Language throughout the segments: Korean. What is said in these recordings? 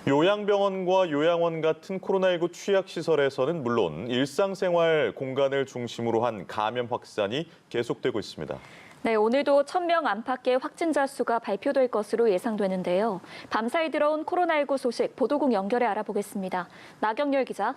요양병원과 요양원 같은 코로나19 취약시설에서는 물론 일상생활 공간을 중심으로 한 감염 확산이 계속되고 있습니다. 네, 오늘도 1,000명 안팎의 확진자 수가 발표될 것으로 예상되는데요. 밤사이 들어온 코로나19 소식 보도국 연결해 알아보겠습니다. 나경열 기자.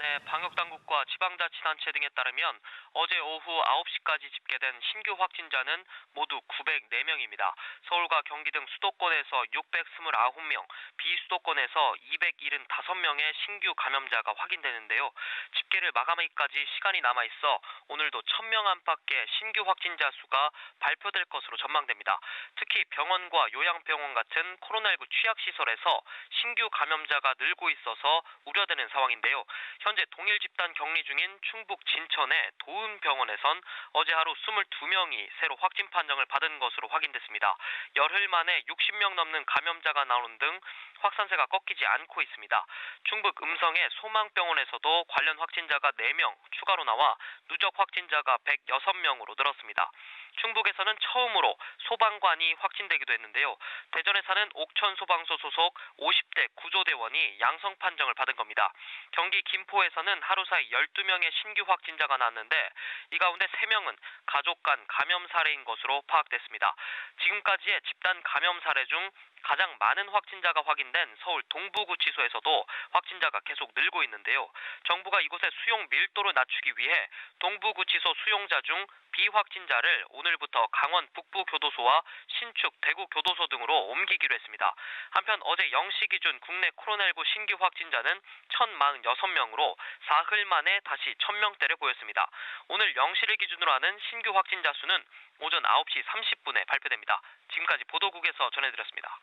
네, 방역당국과 지방자치단체 등에 따르면 어제 오후 9시까지 집계된 신규 확진자는 모두 904명입니다. 서울과 경기 등 수도권에서 629명, 비수도권에서 275명의 신규 감염자가 확인되는데요. 집계를 마감하기까지 시간이 남아있어 오늘도 1,000명 안팎의 신규 확진자 수가 발표될 것으로 전망됩니다. 특히 병원과 요양병원 같은 코로나19 취약시설에서 신규 감염자가 늘고 있어서 우려되는 상황인데요. 현재 동일 집단 격리 중인 충북 진천의 도움병원에선 어제 하루 22명이 새로 확진 판정을 받은 것으로 확인됐습니다. 열흘 만에 60명 넘는 감염자가 나오는 등 확산세가 꺾이지 않고 있습니다. 충북 음성의 소망병원에서도 관련 확진자가 4명 추가로 나와 누적 확진자가 106명으로 늘었습니다. 충북에서는 처음으로 소방관이 확진되기도 했는데요. 대전에 사는 옥천소방서 소속 50대 구조대원이 양성 판정을 받은 겁니다. 경기 김포에서는 하루 사이 12명의 신규 확진자가 나왔는데 이 가운데 3명은 가족 간 감염 사례인 것으로 파악됐습니다. 지금까지의 집단 감염 사례 중 가장 많은 확진자가 확인된 서울 동부구치소에서도 확진자가 계속 늘고 있는데요. 정부가 이곳의 수용 밀도를 낮추기 위해 동부구치소 수용자 중 비확진자를 오늘부터 강원 북부교도소와 신축 대구교도소 등으로 옮기기로 했습니다. 한편 어제 0시 기준 국내 코로나19 신규 확진자는 1,046명으로 사흘 만에 다시 1,000명대를 보였습니다. 오늘 0시를 기준으로 하는 신규 확진자 수는 오전 9시 30분에 발표됩니다. 지금까지 보도국에서 전해드렸습니다.